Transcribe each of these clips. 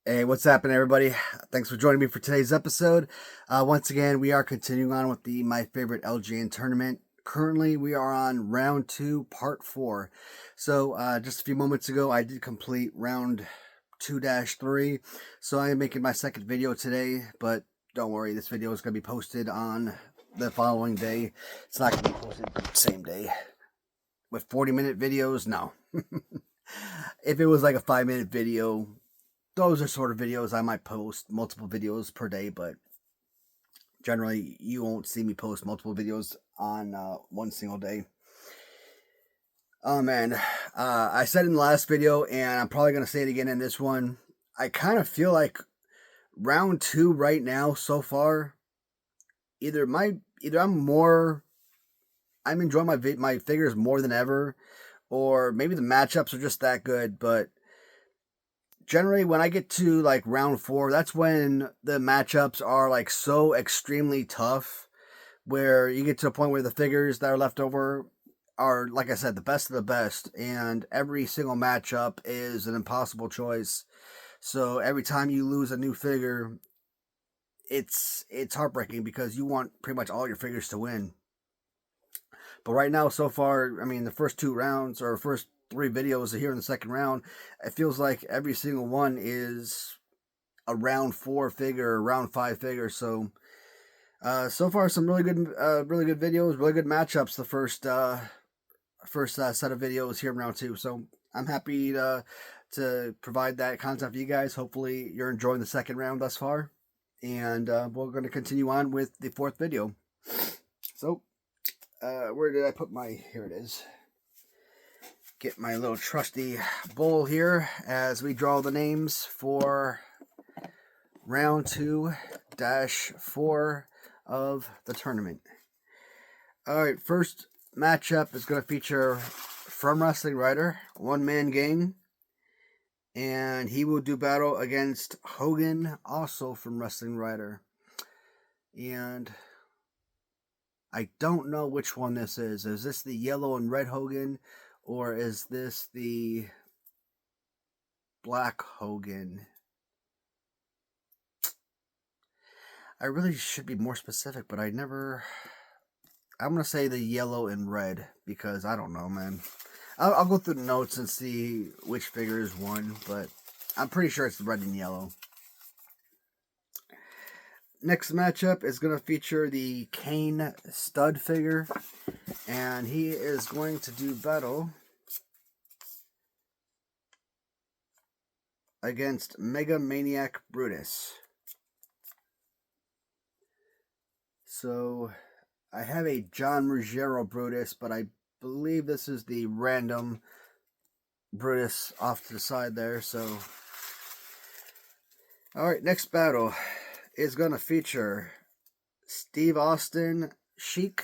Hey, what's happening, everybody? Thanks for joining me for today's episode. Once again, we are continuing on with the My Favorite LJN tournament. Currently, we are on round 2, part 4. So, just a few moments ago, I did complete round 2-3. So, I am making my second video today, but don't worry, this video is going to be posted on the following day. It's not going to be posted the same day. With 40-minute videos, no. If it was like a 5-minute video, those are sort of videos I might post multiple videos per day, but generally you won't see me post multiple videos on one single day. Oh man, I said in the last video, and I'm probably going to say it again in this one, I kind of feel like round 2 right now so far, either I'm enjoying my figures more than ever, or maybe the matchups are just that good, but generally when I get to like round 4, that's when the matchups are like so extremely tough, where you get to a point where the figures that are left over are, like I said, the best of the best, and every single matchup is an impossible choice. So every time you lose a new figure, it's heartbreaking because you want pretty much all your figures to win. But right now, so far, I mean, the first 2 rounds or first 3 videos here in the second round, it feels like every single one is a round 4 figure, round 5 figure. So, so far some really good videos, really good matchups. The first set of videos here in round 2. So I'm happy to provide that content for you guys. Hopefully you're enjoying the second round thus far, and we're going to continue on with the 4th video. So, where did I put my? Here it is. Get my little trusty bowl here as we draw the names for round 2-4 of the tournament. Alright, first matchup is going to feature From Wrestling Writer, one-man gang, and he will do battle against Hogan, also from Wrestling Writer. And I don't know which one this is. Is this the yellow and red Hogan, or is this the black Hogan? I really should be more specific, but I'm going to say the yellow and red, because I don't know, man. I'll go through the notes and see which figure is one, but I'm pretty sure it's red and yellow. Next matchup is going to feature the Kane stud figure, and he is going to do battle against Mega Maniac Brutus. So, I have a John Ruggiero Brutus, but I believe this is the random Brutus off to the side there. So, alright, next battle is going to feature Steve Austin Sheik,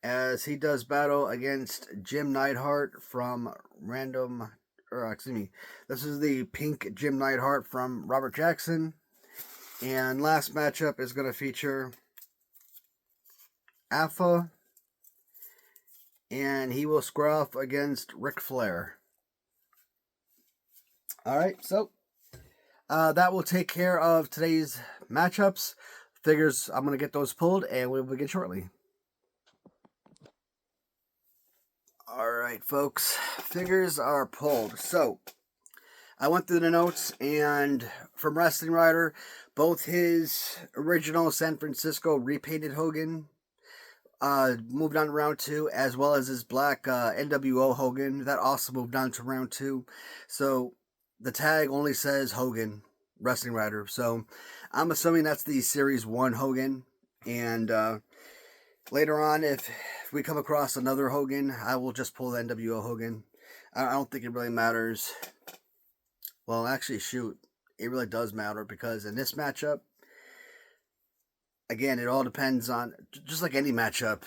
as he does battle against Jim Neidhart from this is the pink Jim Neidhart from Robert Jackson. And last matchup is going to feature Alpha, and he will square off against Ric Flair. Alright, so that will take care of today's matchups. Figures, I'm going to get those pulled, and we'll begin shortly. Alright, folks, figures are pulled. So, I went through the notes, and from Wrestling Writer, both his original San Francisco repainted Hogan moved on to round 2, as well as his black NWO Hogan. That also moved on to round 2. So, the tag only says Hogan, Wrestling Writer. So, I'm assuming that's the Series 1 Hogan. And later on, if we come across another Hogan, I will just pull the NWO Hogan. I don't think it really matters. Well, actually, shoot, it really does matter, because in this matchup, again, it all depends on, just like any matchup,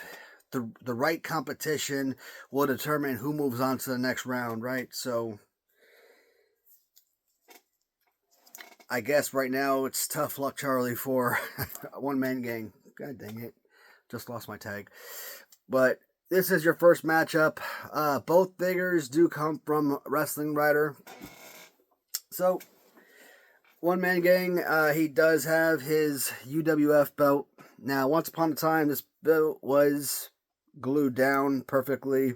the right competition will determine who moves on to the next round, right? So, I guess right now it's tough luck, Charlie, for a one-man gang. God dang it. Just lost my tag. But this is your first matchup. Both figures do come from Wrestling Writer. So, One Man Gang, he does have his UWF belt. Now, once upon a time, this belt was glued down perfectly,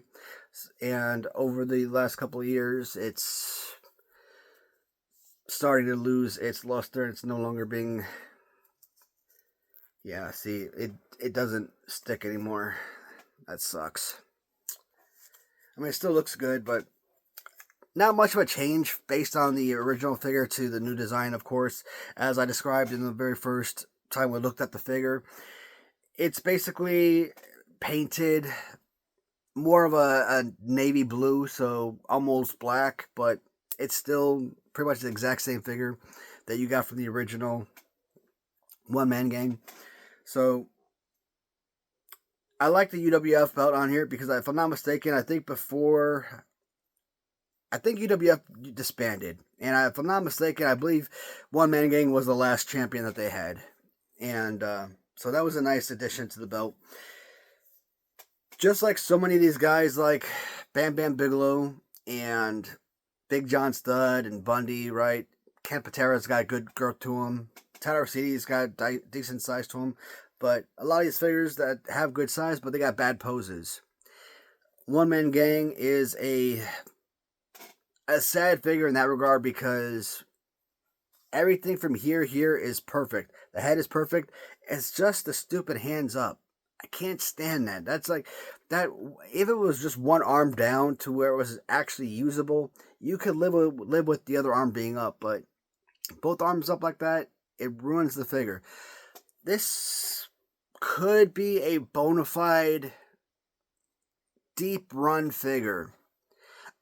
and over the last couple of years, it's starting to lose its luster. It's no longer being. Yeah, see, it doesn't stick anymore. That sucks. I mean, it still looks good, but not much of a change based on the original figure to the new design, of course. As I described in the very first time we looked at the figure, it's basically painted more of a navy blue, so almost black, but it's still pretty much the exact same figure that you got from the original One Man Gang. So I like the UWF belt on here because, if I'm not mistaken, I think UWF disbanded, and if I'm not mistaken, I believe One Man Gang was the last champion that they had, and so that was a nice addition to the belt. Just like so many of these guys, like Bam Bam Bigelow and Big John Studd and Bundy, right? Ken Patera's got good girth to him. Tyler City's got decent size to him, but a lot of these figures that have good size, but they got bad poses. One Man Gang is a sad figure in that regard because everything from here is perfect. The head is perfect. It's just the stupid hands up. I can't stand that. That's like that. If it was just one arm down to where it was actually usable, you could live with the other arm being up. But both arms up like that, it ruins the figure. This could be a bona fide deep run figure.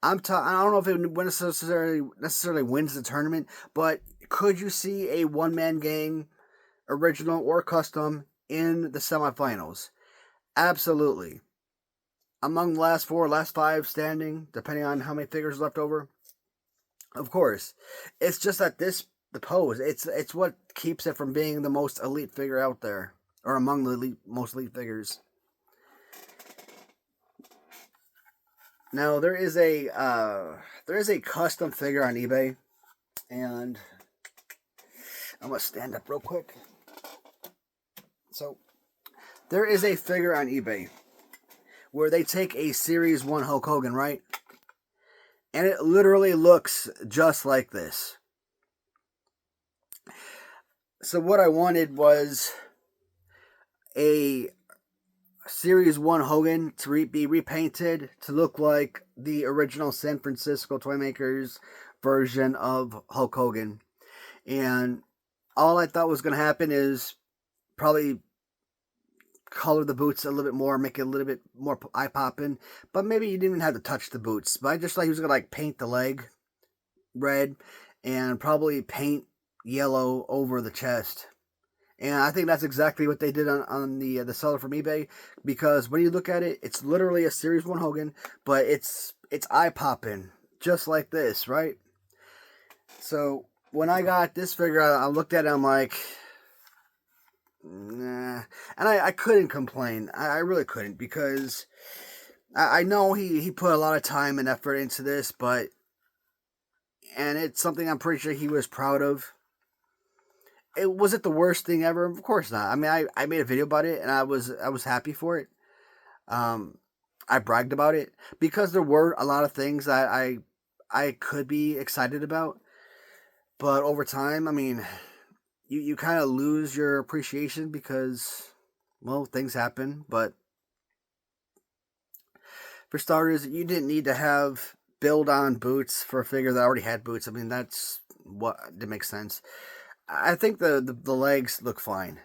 I don't know if it necessarily wins the tournament, but could you see a One Man Gang, original or custom, in the semifinals? Absolutely. Among the last 4, last 5 standing, depending on how many figures left over. Of course. It's just that the pose, it's what keeps it from being the most elite figure out there, or among the most elite figures. Now there is a custom figure on eBay, and I'm gonna stand up real quick. So there is a figure on eBay where they take a Series 1 Hulk Hogan, right? And it literally looks just like this. So what I wanted was a Series 1 Hogan to be repainted to look like the original San Francisco Toymakers version of Hulk Hogan. And all I thought was going to happen is probably color the boots a little bit more, make it a little bit more eye-popping. But maybe you didn't even have to touch the boots. But I just thought he was going to like paint the leg red and probably paint yellow over the chest. And I think that's exactly what they did on the seller from eBay, because when you look at it, it's literally a Series 1 Hogan, but it's eye-popping, just like this, right? So when I got this figure, I looked at it, I'm like, nah. And I couldn't complain. I really couldn't, because I know he put a lot of time and effort into this, and it's something I'm pretty sure he was proud of. Was it the worst thing ever? Of course not. I mean, I made a video about it, and I was happy for it. I bragged about it because there were a lot of things that I could be excited about, but over time, I mean, you kind of lose your appreciation because, well, things happen. But for starters, you didn't need to have build-on boots for a figure that already had boots. I mean, that's what didn't make sense. I think the legs look fine.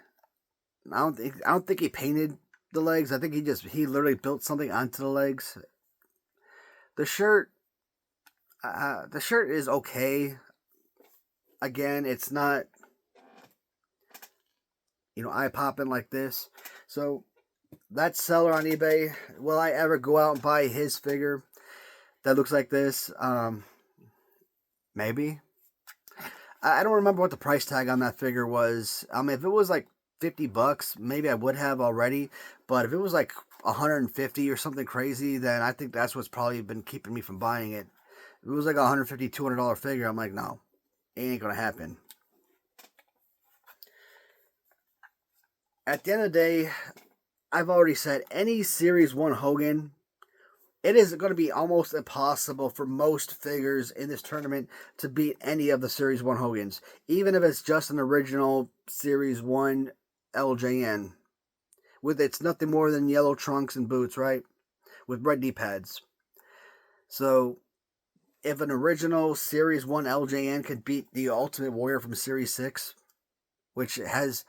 I don't think he painted the legs. I think he literally built something onto the legs. The shirt is okay. Again, it's not eye popping like this. So that seller on eBay, will I ever go out and buy his figure that looks like this? Maybe. I don't remember what the price tag on that figure was. If it was like $50, maybe I would have already. But if it was like $150 or something crazy, then I think that's what's probably been keeping me from buying it. If it was like $150, $200 figure, I'm like, no, it ain't gonna happen. At the end of the day, I've already said any Series 1 Hogan, it is going to be almost impossible for most figures in this tournament to beat any of the Series 1 Hogans, even if it's just an original Series 1 LJN, with its nothing more than yellow trunks and boots, right? With red D-pads. So, if an original Series 1 LJN could beat the Ultimate Warrior from Series 6, which has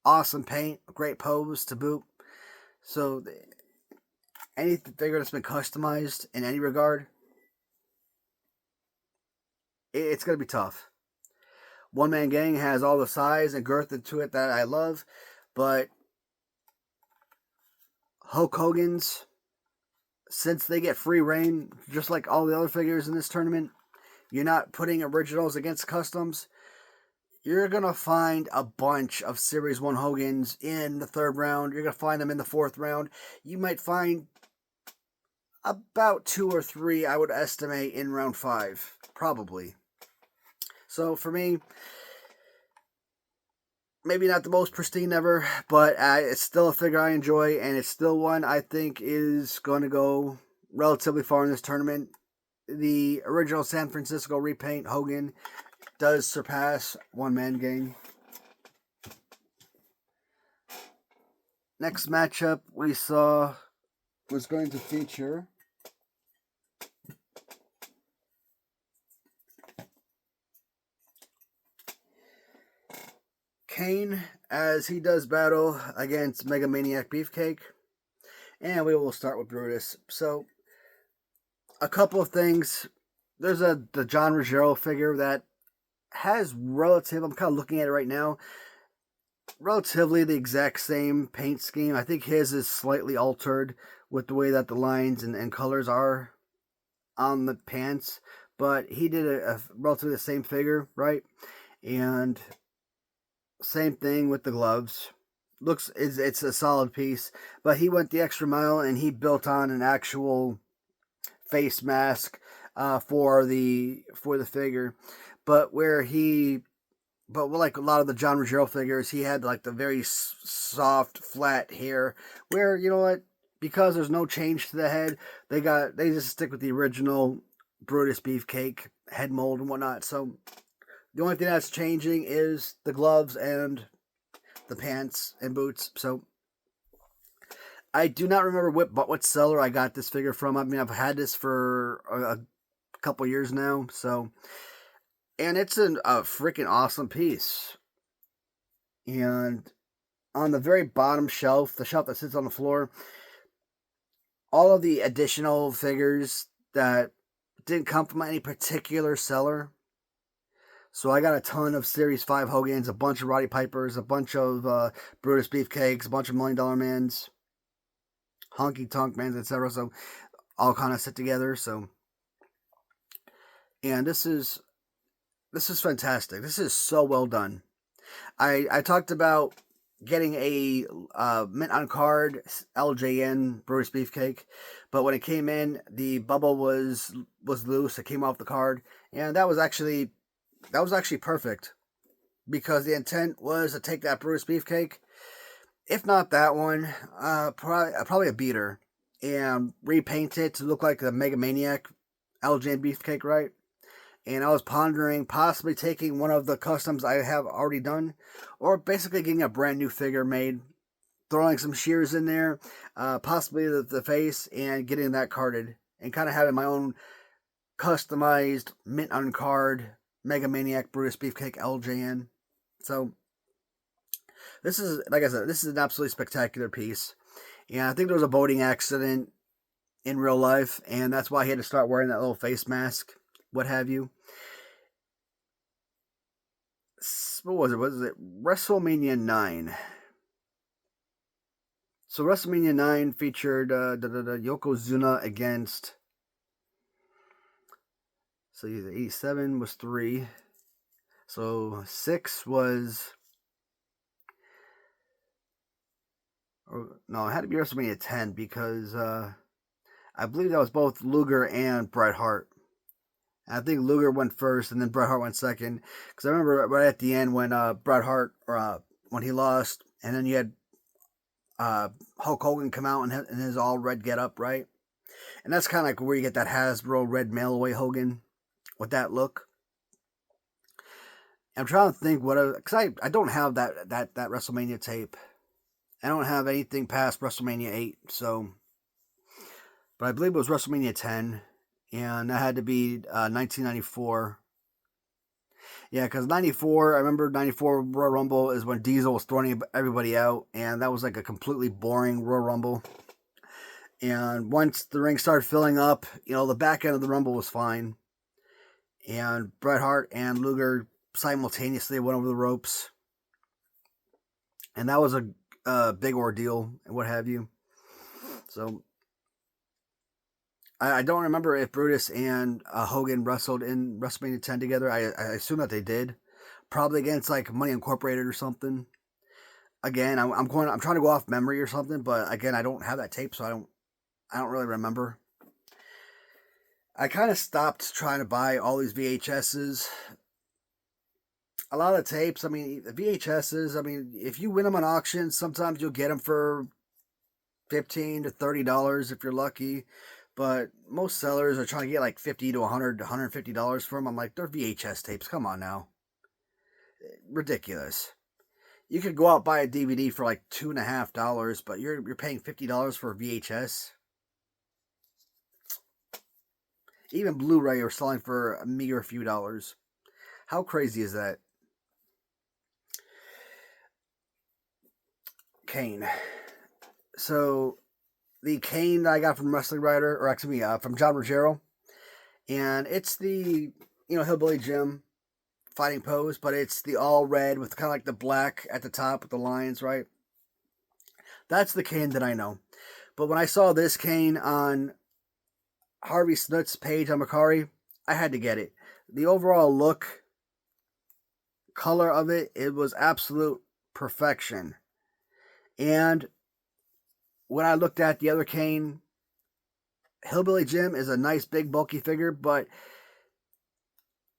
awesome paint, great pose to boot, so any figure that's been customized in any regard, it's going to be tough. One Man Gang has all the size and girth to it that I love, but Hulk Hogan's, since they get free reign, just like all the other figures in this tournament, you're not putting originals against customs. You're going to find a bunch of Series 1 Hogans in the third round. You're going to find them in the fourth round. You might find about 2 or 3, I would estimate, in round 5. Probably. So for me, maybe not the most pristine ever, but it's still a figure I enjoy, and it's still one I think is going to go relatively far in this tournament. The original San Francisco repaint Hogan does surpass One Man Gang. Next matchup we saw was going to feature Kane as he does battle against Mega Maniac Beefcake. And we will start with Brutus. So, a couple of things. There's the John Ruggiero figure that has I'm kind of looking at it right now, relatively the exact same paint scheme. I think his is slightly altered with the way that the lines and colors are on the pants, but he did a relatively the same figure, right? And same thing with the gloves. It's a solid piece, but he went the extra mile and he built on an actual face mask for the figure. But like a lot of the John Ruggiero figures, he had like the very soft, flat hair. Where, you know what? Because there's no change to the head, they just stick with the original Brutus Beefcake head mold and whatnot. So the only thing that's changing is the gloves and the pants and boots. So I do not remember what seller I got this figure from. I mean, I've had this for a couple years now, so. And it's a freaking awesome piece. And on the very bottom shelf, the shelf that sits on the floor, all of the additional figures that didn't come from any particular seller. So I got a ton of Series 5 Hogans, a bunch of Roddy Pipers, a bunch of Brutus Beefcakes, a bunch of $1 Million Mans, Honky Tonk Mans, etc. So all kind of sit together. So, and this is fantastic. This is so well done. I talked about getting a mint on card LJN Brutus Beefcake, but when it came in, the bubble was loose. It came off the card, and that was actually perfect because the intent was to take that Brutus Beefcake, if not that one, probably a beater, and repaint it to look like the Mega Maniac LJN Beefcake, right? And I was pondering possibly taking one of the customs I have already done, or basically getting a brand new figure made, throwing some shears in there, possibly the face, and getting that carded, and kind of having my own customized mint on card Mega Maniac Brutus Beefcake LJN. So this is, like I said, this is an absolutely spectacular piece. And I think there was a boating accident in real life, and that's why he had to start wearing that little face mask, what have you. What was it? Was it WrestleMania 9? So WrestleMania 9 featured Yokozuna against... So 87 was 3. So 6 was... No, it had to be WrestleMania 10 because I believe that was both Luger and Bret Hart. I think Luger went first and then Bret Hart went second. Because I remember right at the end when Bret Hart, when he lost, and then you had Hulk Hogan come out in his all red getup, right? And that's kind of like where you get that Hasbro red mail away Hogan with that look. I'm trying to think because I don't have that WrestleMania tape. I don't have anything past WrestleMania 8, so, but I believe it was WrestleMania 10, and that had to be 1994. Yeah, because 94, I remember 94 Royal Rumble is when Diesel was throwing everybody out, and that was like a completely boring Royal Rumble. And once the ring started filling up, the back end of the Rumble was fine. And Bret Hart and Luger simultaneously went over the ropes. And that was a big ordeal and what have you. So I don't remember if Brutus and Hogan wrestled in WrestleMania 10 together. I assume that they did. Probably against like Money Incorporated or something. Again, I'm trying to go off memory or something, but again, I don't have that tape, so I don't really remember. I kind of stopped trying to buy all these VHSs. A lot of tapes, the VHSs, if you win them on auction, sometimes you'll get them for $15 to $30 if you're lucky. But most sellers are trying to get like $50 to $100 to $150 for them. I'm like, they're VHS tapes. Come on now. Ridiculous. You could go out and buy a DVD for like $2.50, but you're paying $50 for a VHS. Even Blu-ray are selling for a meager few dollars. How crazy is that? Kane. So, the Kane that I got from Wrestling Writer, or actually from John Ruggiero, and it's the, Hillbilly Jim fighting pose, but it's the all red with kind of like the black at the top with the lines, right? That's the Kane that I know. But when I saw this Kane on Harvey Snoot's page on Macari, I had to get it. The overall look, color of it was absolute perfection. And when I looked at the other Kane, Hillbilly Jim is a nice, big, bulky figure, but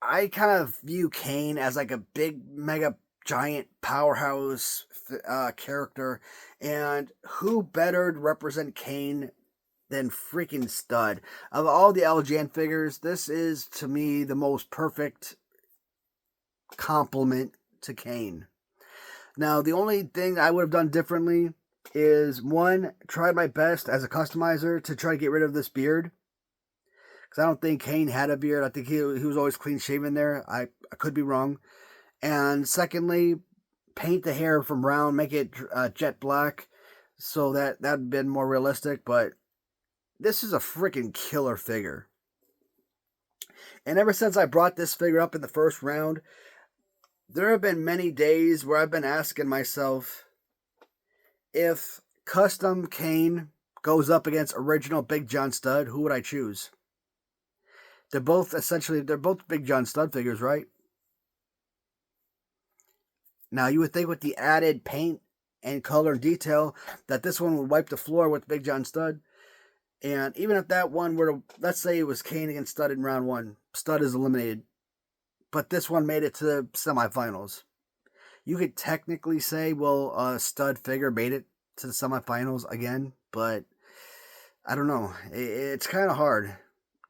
I kind of view Kane as like a big, mega, giant powerhouse character. And who better to represent Kane than freaking Stud? Of all the LJN figures, this is, to me, the most perfect compliment to Kane. Now, the only thing I would have done differently is, one, tried my best as a customizer to try to get rid of this beard. Because I don't think Kane had a beard. I think he was always clean shaven there. I could be wrong. And secondly, paint the hair from brown, make it jet black, so that would have been more realistic. But this is a freaking killer figure. And ever since I brought this figure up in the first round, there have been many days where I've been asking myself, if custom Kane goes up against original Big John Studd, who would I choose? They're both Big John Studd figures, right? Now, you would think with the added paint and color and detail that this one would wipe the floor with Big John Studd. And even if that one were to, let's say it was Kane against Studd in round one, Studd is eliminated. But this one made it to the semifinals. You could technically say, well, a Stud figure made it to the semifinals again, but I don't know. It's kind of hard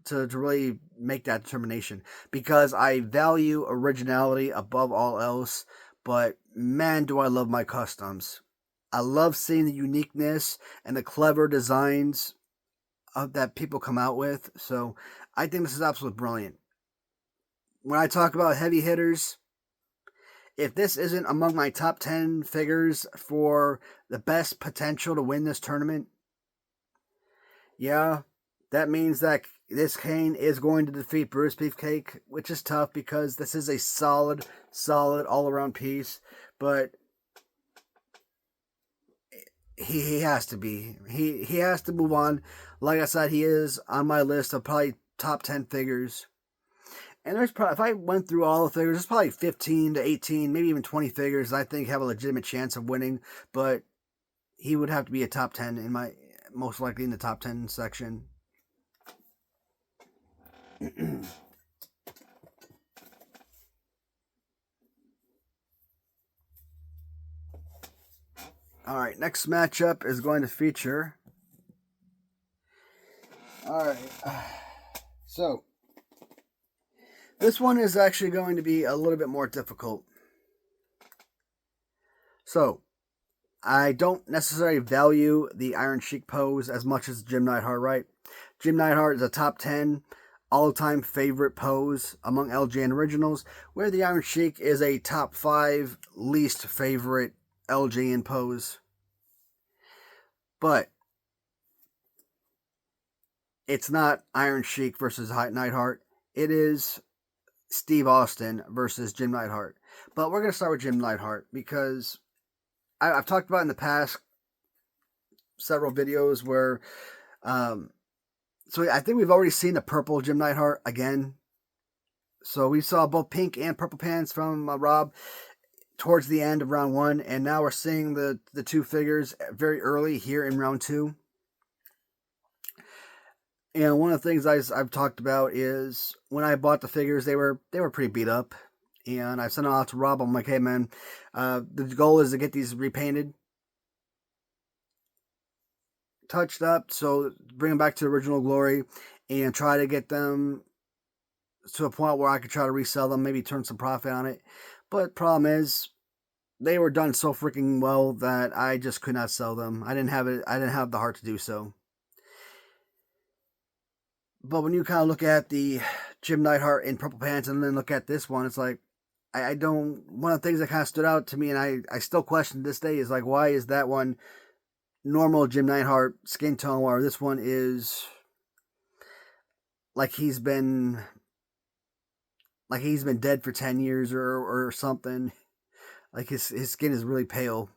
to really make that determination, because I value originality above all else, but man, do I love my customs. I love seeing the uniqueness and the clever designs that people come out with, so I think this is absolutely brilliant. When I talk about heavy hitters, if this isn't among my top 10 figures for the best potential to win this tournament, yeah, that means that this Kane is going to defeat Brutus Beefcake, which is tough because this is a solid all-around piece. But he has to be. He has to move on. Like I said, he is on my list of probably top 10 figures. And there's probably, if I went through all the figures, there's probably 15 to 18, maybe even 20 figures I think have a legitimate chance of winning. But he would have to be a top 10 most likely in the top 10 section. Alright, next matchup is going to feature... Alright, so this one is actually going to be a little bit more difficult. So, I don't necessarily value the Iron Sheik pose as much as Jim Neidhart, right? Jim Neidhart is a top 10 all-time favorite pose among LJN originals, where the Iron Sheik is a top 5 least favorite LJN pose. But it's not Iron Sheik versus Neidhart. It is Steve Austin versus Jim Neidhart. But we're going to start with Jim Neidhart because I've talked about in the past several videos where, so I think we've already seen the purple Jim Neidhart again. So we saw both pink and purple pants from Rob towards the end of round 1, and now we're seeing the two figures very early here in round 2. And one of the things I've talked about is when I bought the figures, they were pretty beat up. And I sent it out to Rob. I'm like, hey, man, the goal is to get these repainted, touched up, so bring them back to the original glory and try to get them to a point where I could try to resell them, maybe turn some profit on it. But problem is, they were done so freaking well that I just could not sell them. I didn't have the heart to do so. But when you kind of look at the Jim Neidhart in purple pants and then look at this one, it's like, I don't... One of the things that kind of stood out to me, and I still question to this day, is like, why is that one normal Jim Neidhart skin tone, while this one is like he's been dead for 10 years or something. Like his skin is really pale.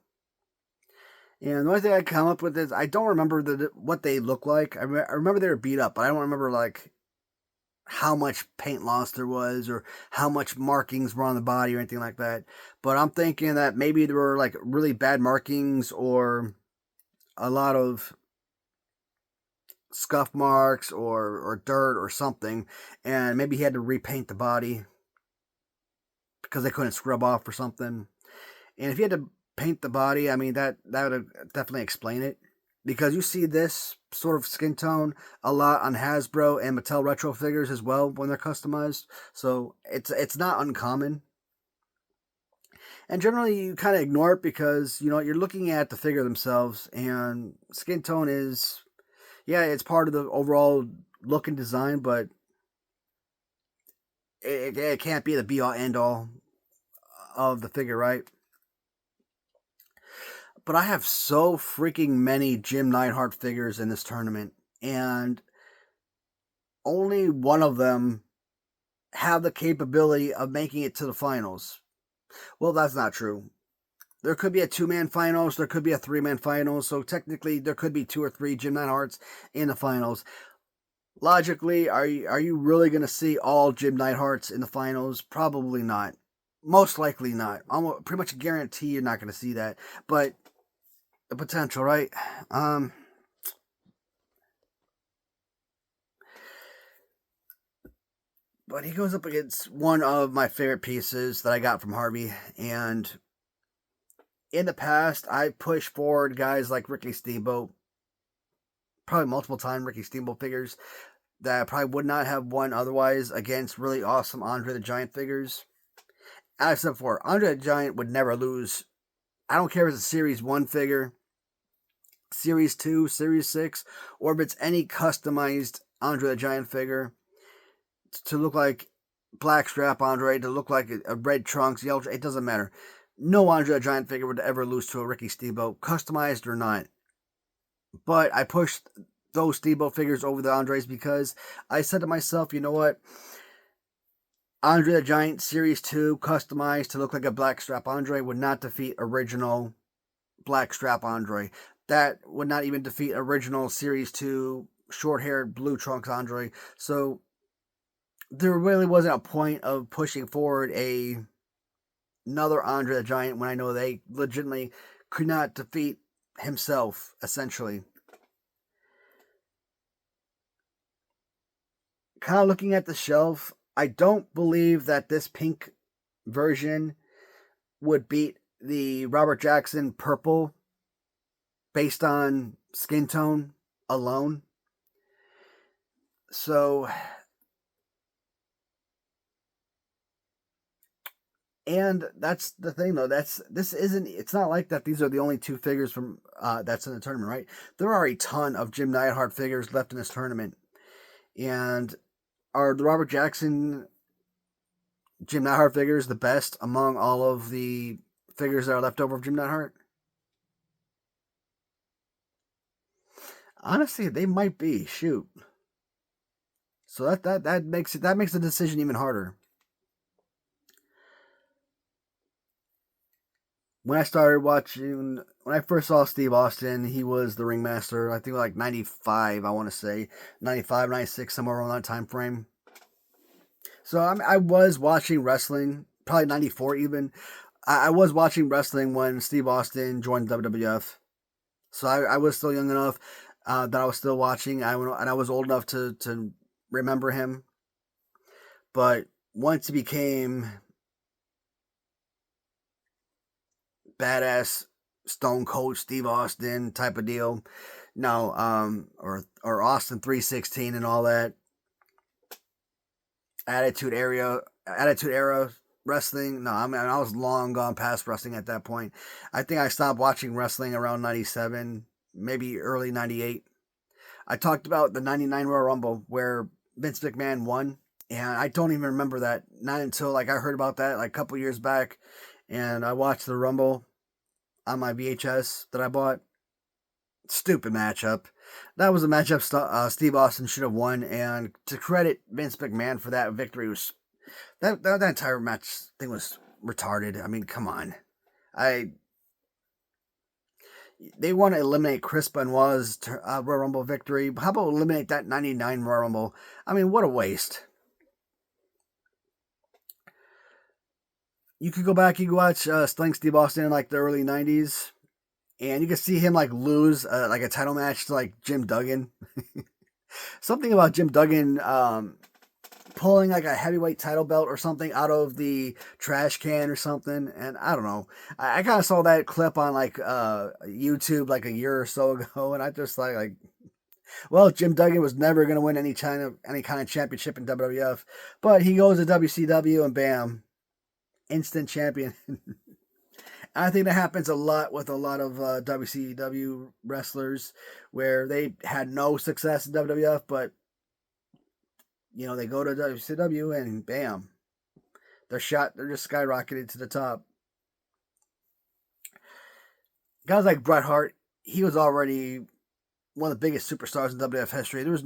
And the only thing I come up with is I don't remember what they look like. I remember they were beat up, but I don't remember like how much paint loss there was or how much markings were on the body or anything like that. But I'm thinking that maybe there were like really bad markings or a lot of scuff marks or dirt or something, and maybe he had to repaint the body because they couldn't scrub off or something. And if you had to paint the body, I mean, that would definitely explain it. Because you see this sort of skin tone a lot on Hasbro and Mattel retro figures as well when they're customized. So it's not uncommon. And generally you kind of ignore it because, you know, you're looking at the figure themselves, and skin tone is, yeah, it's part of the overall look and design, but it can't be the be-all, end-all of the figure, right? But I have so freaking many Jim Neidhart figures in this tournament, and only one of them have the capability of making it to the finals. Well, that's not true. There could be a 2-man finals, there could be a 3-man finals, so technically there could be 2 or 3 Jim Neidharts in the finals. Logically, are you really going to see all Jim Neidharts in the finals? Probably not. Most likely not. Almost pretty much a guarantee you're not going to see that. But the potential, right? But he goes up against one of my favorite pieces that I got from Harvey. And in the past, I pushed forward guys like Ricky Steamboat. Probably multiple time Ricky Steamboat figures that probably would not have won otherwise against really awesome Andre the Giant figures. As I've said before, Andre the Giant would never lose. I don't care if it's a Series 1 figure, Series 2, Series 6, or if it's any customized Andre the Giant figure to look like Blackstrap Andre, to look like a red trunks, yellow, it doesn't matter. No Andre the Giant figure would ever lose to a Ricky Steamboat, customized or not. But I pushed those Steamboat figures over the Andres because I said to myself, you know what? Andre the Giant Series 2 customized to look like a Blackstrap Andre would not defeat original Blackstrap Andre. That would not even defeat original Series 2 short-haired blue trunks Andre. So there really wasn't a point of pushing forward another Andre the Giant when I know they legitimately could not defeat himself, essentially. Kind of looking at the shelf, I don't believe that this pink version would beat the Robert Jackson purple based on skin tone alone. So, and that's the thing though. It's not like that. These are the only two figures from that's in the tournament, right? There are a ton of Jim Neidhart figures left in this tournament, and are the Robert Jackson Jim Neidhart figures the best among all of the figures that are left over of Jim Neidhart? Honestly, they might be. Shoot. So that makes the decision even harder. When I first saw Steve Austin, he was the ringmaster. I think like 95, I want to say 95, 96, somewhere around that time frame. So I was watching wrestling, probably 94 even. I was watching wrestling when Steve Austin joined WWF. So I was still young enough that I was still watching. And I was old enough to remember him. But once he became badass Stone Cold Steve Austin type of deal, no, or Austin 316 and all that attitude era wrestling. No, I mean I was long gone past wrestling at that point. I think I stopped watching wrestling around 97, maybe early 98. I talked about the 99 Royal Rumble where Vince McMahon won, and I don't even remember that. Not until like I heard about that like a couple years back, and I watched the Rumble on my VHS that I bought. Stupid matchup. That was a matchup Steve Austin should have won, and to credit Vince McMahon for that victory was that entire match thing was retarded. I mean, come on. I They want to eliminate Chris Benoit's Royal Rumble victory. How about eliminate that 99 Royal Rumble? I mean, what a waste. You could go back, you could watch Sling Steve Austin in like the early 90s, and you could see him like lose like a title match to like Jim Duggan. Something about Jim Duggan pulling like a heavyweight title belt or something out of the trash can or something, and I don't know. I kind of saw that clip on like YouTube like a year or so ago, and I just like, well, Jim Duggan was never going to win any kind of championship in WWF, but he goes to WCW and bam, instant champion. I think that happens a lot with a lot of WCW wrestlers where they had no success in WWF, but they go to WCW and bam, they're just skyrocketed to the top. Guys like Bret Hart, he was already one of the biggest superstars in WWF history. There was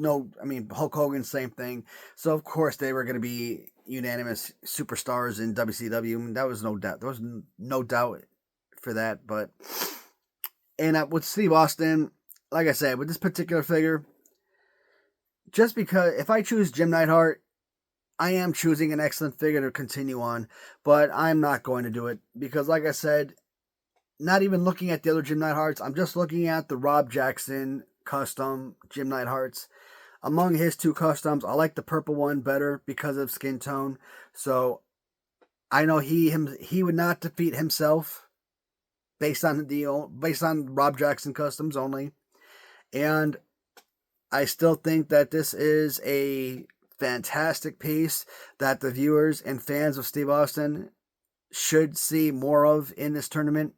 Hulk Hogan, same thing. So of course they were going to be unanimous superstars in WCW. I mean, that was no doubt. There was no doubt for that. And with Steve Austin, like I said, with this particular figure, just because if I choose Jim Neidhart, I am choosing an excellent figure to continue on, but I'm not going to do it because, like I said, not even looking at the other Jim Neidharts, I'm just looking at the Rob Jackson custom Jim Neidharts. Among his two customs, I like the purple one better because of skin tone. So I know he would not defeat himself based on Rob Jackson customs only, and I still think that this is a fantastic piece that the viewers and fans of Steve Austin should see more of in this tournament.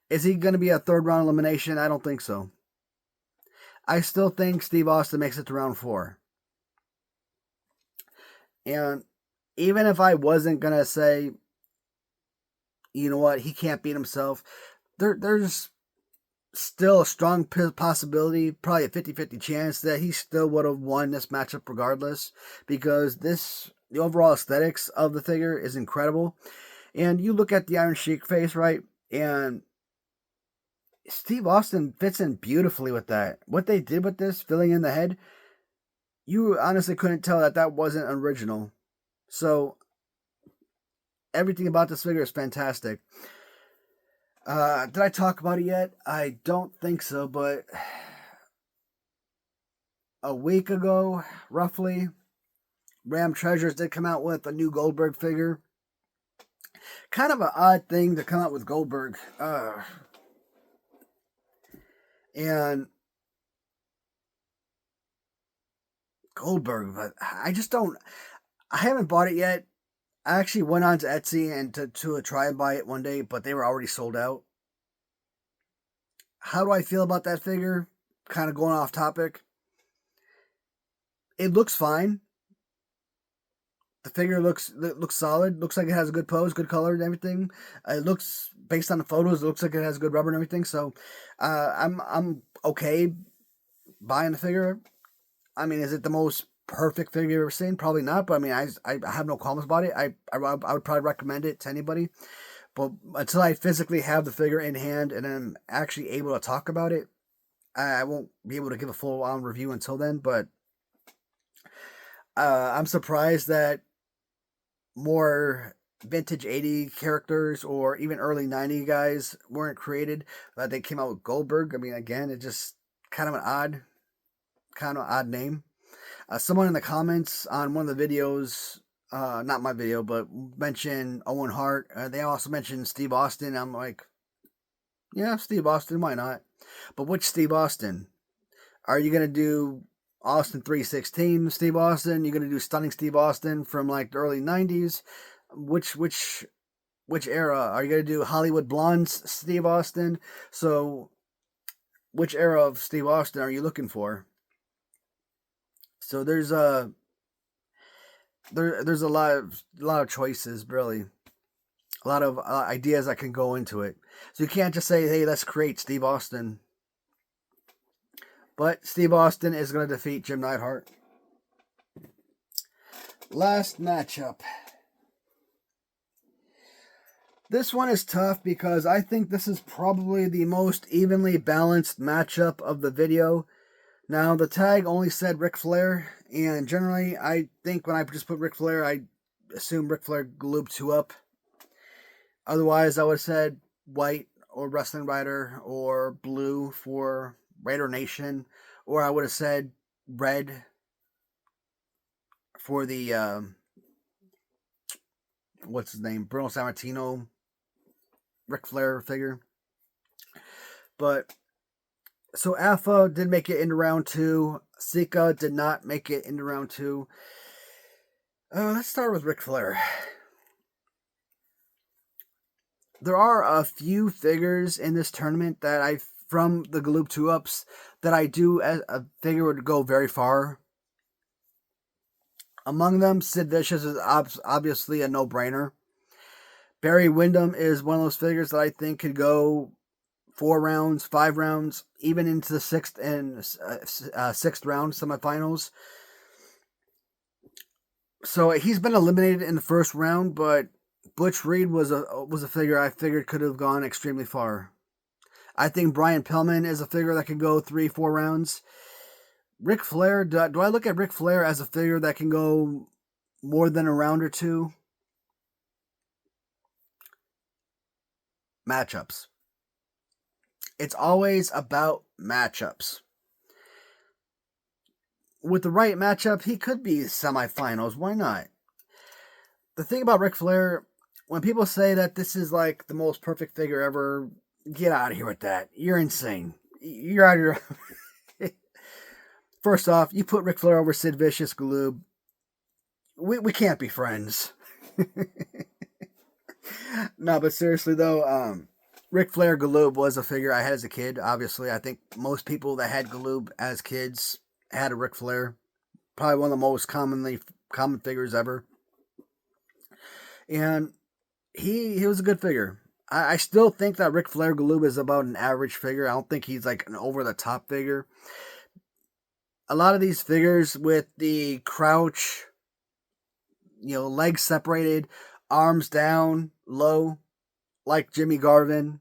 Is he going to be a third round elimination? I don't think so. I still think Steve Austin makes it to round 4. And even if I wasn't going to say, you know what, he can't beat himself, there's still a strong possibility, probably a 50-50 chance that he still would have won this matchup regardless, because the overall aesthetics of the figure is incredible. And you look at the Iron Sheik face, right? And Steve Austin fits in beautifully with that. What they did with this, filling in the head, you honestly couldn't tell that wasn't original. So everything about this figure is fantastic. Did I talk about it yet? I don't think so, but a week ago, roughly, Ram Treasures did come out with a new Goldberg figure. Kind of an odd thing to come out with Goldberg. And Goldberg, but I just don't. I haven't bought it yet. I actually went on to Etsy and to try and buy it one day, but they were already sold out. How do I feel about that figure? Kind of going off topic. It looks fine. The figure looks solid. Looks like it has a good pose, good color, and everything. It looks, based on the photos, it looks like it has good rubber and everything. So, I'm okay buying the figure. I mean, is it the most perfect figure you've ever seen? Probably not. But I mean, I have no qualms about it. I would probably recommend it to anybody. But until I physically have the figure in hand and I'm actually able to talk about it, I won't be able to give a full on review until then. But I'm surprised that more vintage 80 characters or even early 90 guys weren't created. They came out with Goldberg. I mean, again, it just kind of odd name. Someone in the comments on one of the videos, not my video, but mentioned Owen Hart. They also mentioned Steve Austin. I'm like, yeah, Steve Austin, why not? But which Steve Austin? Are you gonna do Austin 316 Steve Austin? You're gonna do Stunning Steve Austin from like the early 90s? Which era? Are you gonna do Hollywood Blondes Steve Austin? So which era of Steve Austin are you looking for? So there's there's a lot of choices, really. A lot of ideas that can go into it. So you can't just say, "Hey, let's create Steve Austin." But Steve Austin is going to defeat Jim Neidhart. Last matchup. This one is tough because I think this is probably the most evenly balanced matchup of the video. Now, the tag only said Ric Flair, and generally, I think when I just put Ric Flair, I assume Ric Flair glued 2 up. Otherwise, I would have said white or Wrestling Rider or blue for Raider Nation, or I would have said red for the what's his name, Bruno Sammartino, Ric Flair figure. But so Alpha did make it into round 2. Sika did not make it into round 2. Let's start with Ric Flair. There are a few figures in this tournament that from the Galoob 2-ups, that I do as a figure would go very far. Among them, Sid Vicious is obviously a no-brainer. Barry Windham is one of those figures that I think could go 4 rounds, 5 rounds, even into the 6th and 6th round semifinals. So he's been eliminated in the first round, but Butch Reed was a figure I figured could have gone extremely far. I think Brian Pillman is a figure that could go 3-4 rounds. Ric Flair, do I look at Ric Flair as a figure that can go more than a round or 2? Matchups. It's always about matchups. With the right matchup, he could be semifinals. Why not? The thing about Ric Flair, when people say that this is like the most perfect figure ever, get out of here with that. You're insane. You're out of your... First off, you put Ric Flair over Sid Vicious, Galoob. We can't be friends. No, but seriously though, Ric Flair Galoob was a figure I had as a kid. Obviously, I think most people that had Galoob as kids had a Ric Flair. Probably one of the most common figures ever. And he was a good figure. I still think that Ric Flair Galoob is about an average figure. I don't think he's like an over the top figure. A lot of these figures with the crouch, legs separated, arms down, low, like Jimmy Garvin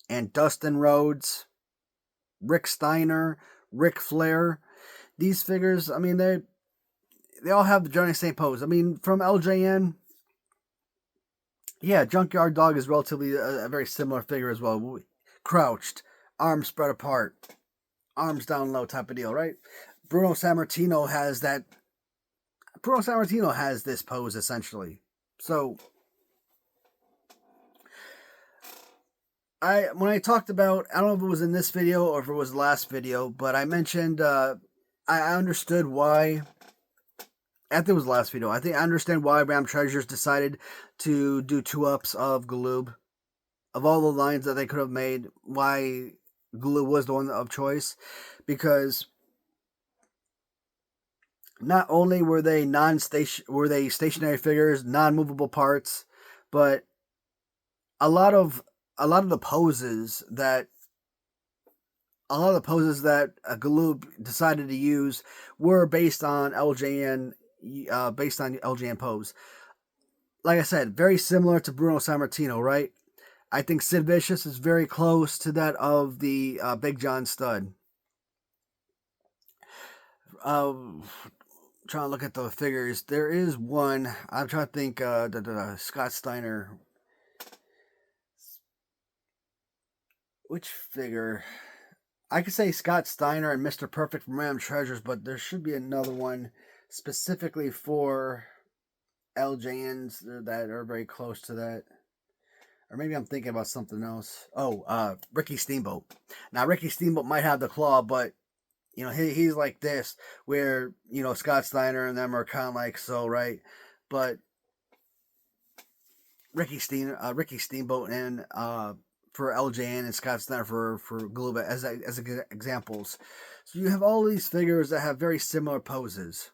and Dustin Rhodes, Rick Steiner, Ric Flair. These figures, I mean, they all have the generally same pose. I mean, from LJN, yeah, Junkyard Dog is relatively a very similar figure as well. Crouched, arms spread apart, arms down low type of deal, right? Bruno Sammartino has that. Bruno Sammartino has this pose essentially. So when I talked about, I don't know if it was in this video or if it was the last video, but I mentioned I understood why. I think it was the last video. I think I understand why Ram Treasures decided to do 2-ups of Galoob. Of all the lines that they could have made, why Galoob was the one of choice, because not only were they stationary figures, non-movable parts, but a lot of the poses that Galoob decided to use were based on LJN pose. Like I said, very similar to Bruno Sammartino, right? I think Sid Vicious is very close to that of the Big John Studd. Trying to look at the figures. There is one. I'm trying to think. Scott Steiner. Which figure? I could say Scott Steiner and Mr. Perfect from Ram Treasures, but there should be another one specifically for LJNs that are very close to that. Or maybe I'm thinking about something else. Oh, Ricky Steamboat. Now, Ricky Steamboat might have the claw, but, you know, he's like this, where, you know, Scott Steiner and them are kind of like so, right? But Ricky Steamboat and for LJN and Scott Steiner for Galoob as examples. So you have all these figures that have very similar poses.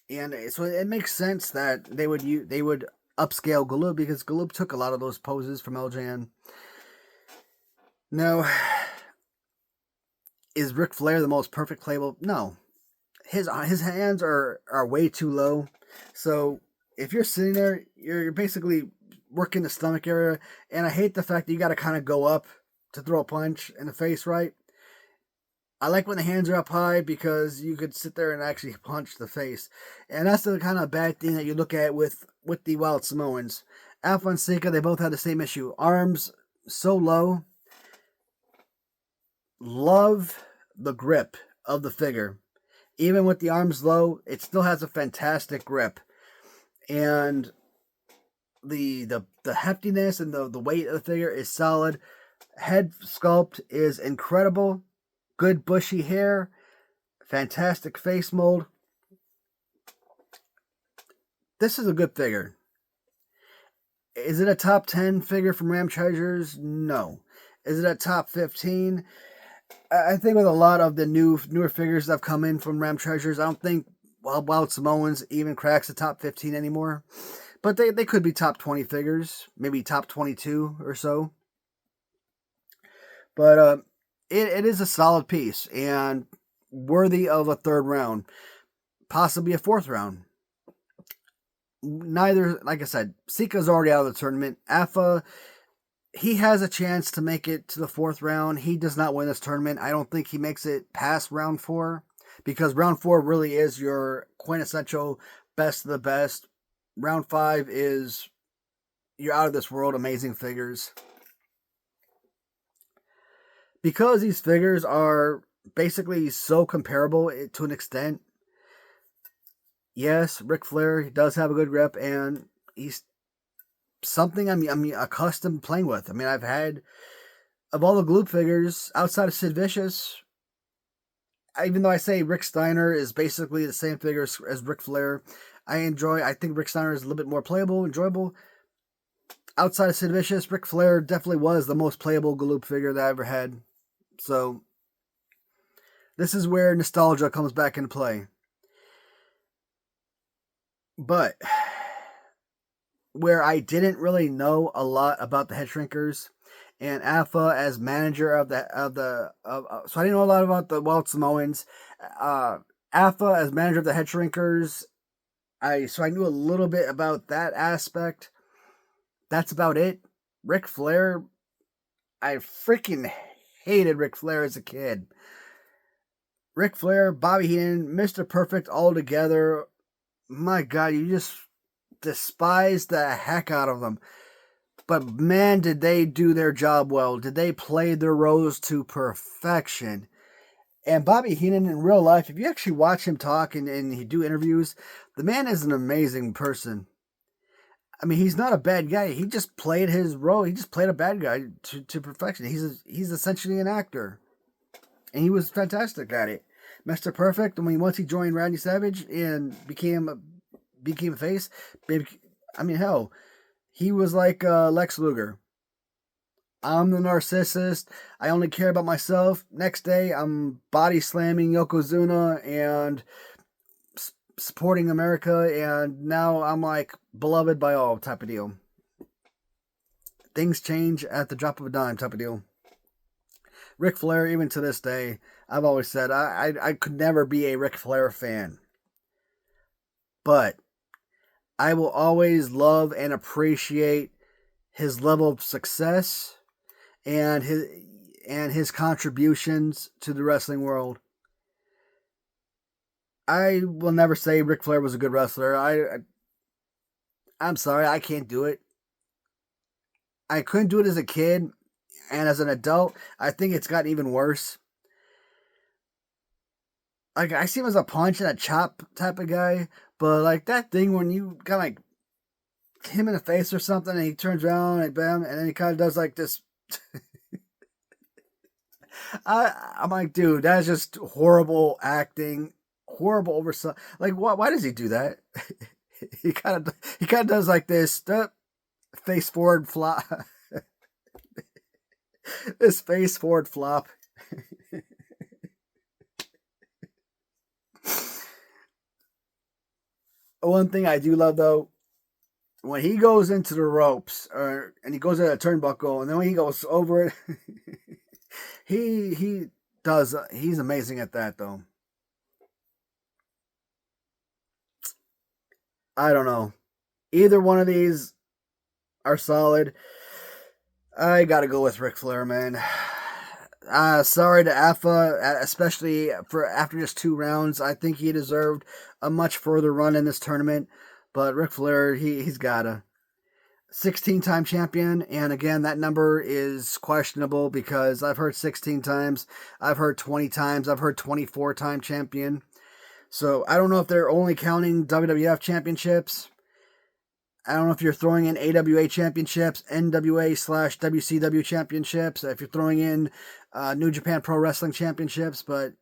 And so it makes sense that they would upscale Galoob, because Galoob took a lot of those poses from LJN. Now, is Ric Flair the most perfect playable? No. His hands are way too low. So if you're sitting there, you're basically working the stomach area. And I hate the fact that you got to kind of go up to throw a punch in the face, right? I like when the hands are up high, because you could sit there and actually punch the face. And that's the kind of bad thing that you look at with the Wild Samoans. Alpha and Sika, they both had the same issue. Arms so low. Love the grip of the figure. Even with the arms low, it still has a fantastic grip. And the heftiness and the weight of the figure is solid. Head sculpt is incredible. Good bushy hair. Fantastic face mold. This is a good figure. Is it a top 10 figure from Ram Treasures? No. Is it a top 15? I think with a lot of the newer figures that have come in from Ram Treasures, I don't think Wild Samoans even cracks the top 15 anymore. But they could be top 20 figures. Maybe top 22 or so. But it is a solid piece and worthy of a third round. Possibly a fourth round. Neither, like I said, Sika's already out of the tournament. Afa, he has a chance to make it to the fourth round. He does not win this tournament. I don't think he makes it past round 4, because round 4 really is your quintessential best of the best. Round 5 is you're out of this world, amazing figures. Because these figures are basically so comparable to an extent. Yes, Ric Flair does have a good rep, and he's something I'm accustomed playing with. I mean, I've had, of all the Galoob figures outside of Sid Vicious, even though I say Rick Steiner is basically the same figure as Ric Flair, I think Rick Steiner is a little bit more playable, enjoyable. Outside of Sid Vicious, Ric Flair definitely was the most playable Galoob figure that I ever had. So, this is where nostalgia comes back into play. But where I didn't really know a lot about the head shrinkers, and Afa as manager so I didn't know a lot about the Wild Samoans. Afa as manager of the head shrinkers, so I knew a little bit about that aspect. That's about it. Ric Flair, I freaking hated Ric Flair as a kid. Ric Flair, Bobby Heenan, Mr. Perfect all together. My God, you just despise the heck out of them. But man, did they do their job well. Did they play their roles to perfection. And Bobby Heenan in real life, if you actually watch him talk and he do interviews, the man is an amazing person. I mean, he's not a bad guy. He just played his role. He just played a bad guy to perfection. He's essentially an actor, and he was fantastic at it. Mr. Perfect. I mean, once he joined Randy Savage and became a face, I mean, hell, he was like Lex Luger. I'm the narcissist. I only care about myself. Next day, I'm body slamming Yokozuna and supporting America, and now I'm like beloved by all type of deal. Things change at the drop of a dime type of deal. Ric Flair, even to this day, I've always said I could never be a Ric Flair fan. But I will always love and appreciate his level of success and his contributions to the wrestling world. I will never say Ric Flair was a good wrestler. I'm sorry, I can't do it. I couldn't do it as a kid, and as an adult, I think it's gotten even worse. Like, I see him as a punch and a chop type of guy, but like that thing when you kind of like him in the face or something, and he turns around and bam, and then he kind of does like this. I'm like, dude, that's just horrible acting, horrible oversight. Like, why does he do that? he kind of does like this face forward flop. This face forward flop. One thing I do love though, when he goes into the ropes, and he goes at a turnbuckle, and then when he goes over it, he's amazing at that though. I don't know. Either one of these are solid. I gotta go with Ric Flair, man. Sorry to Alpha, especially for after just 2 rounds. I think he deserved a much further run in this tournament. But Ric Flair, he's gotta. 16-time champion, and again, that number is questionable because I've heard 16 times, I've heard 20 times, I've heard 24-time champion. So I don't know if they're only counting WWF championships. I don't know if you're throwing in AWA championships, NWA/WCW championships, if you're throwing in New Japan Pro Wrestling championships, but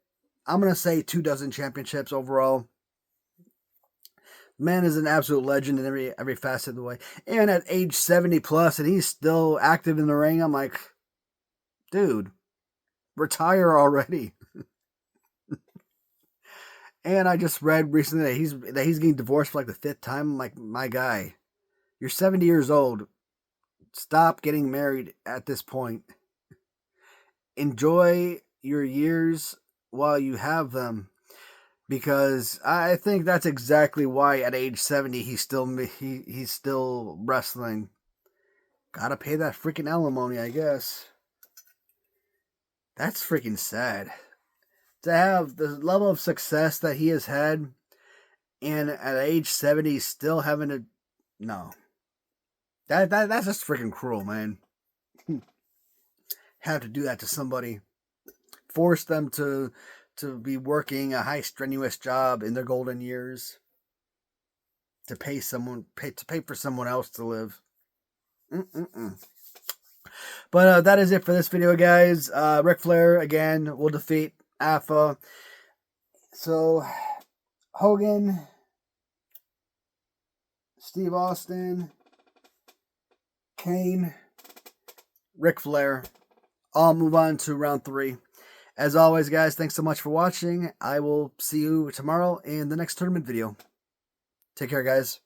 I'm going to say 24 championships overall. Man is an absolute legend in every facet of the way. And at age 70 plus, and he's still active in the ring, I'm like, dude, retire already. And I just read recently that he's getting divorced for like the 5th time. I'm like, my guy, you're 70 years old. Stop getting married at this point. Enjoy your years while you have them. Because I think that's exactly why at age 70 he's still wrestling. Gotta pay that freaking alimony, I guess. That's freaking sad. To have the level of success that he has had, and at age 70 still having to... No. That's just freaking cruel, man. Have to do that to somebody. Force them to be working a high strenuous job in their golden years to pay for someone else to live. But that is it for this video, guys. Ric Flair again will defeat Alpha. So Hogan, Steve Austin, Kane, Ric Flair. I'll move on to round 3. As always, guys, thanks so much for watching. I will see you tomorrow in the next tournament video. Take care, guys.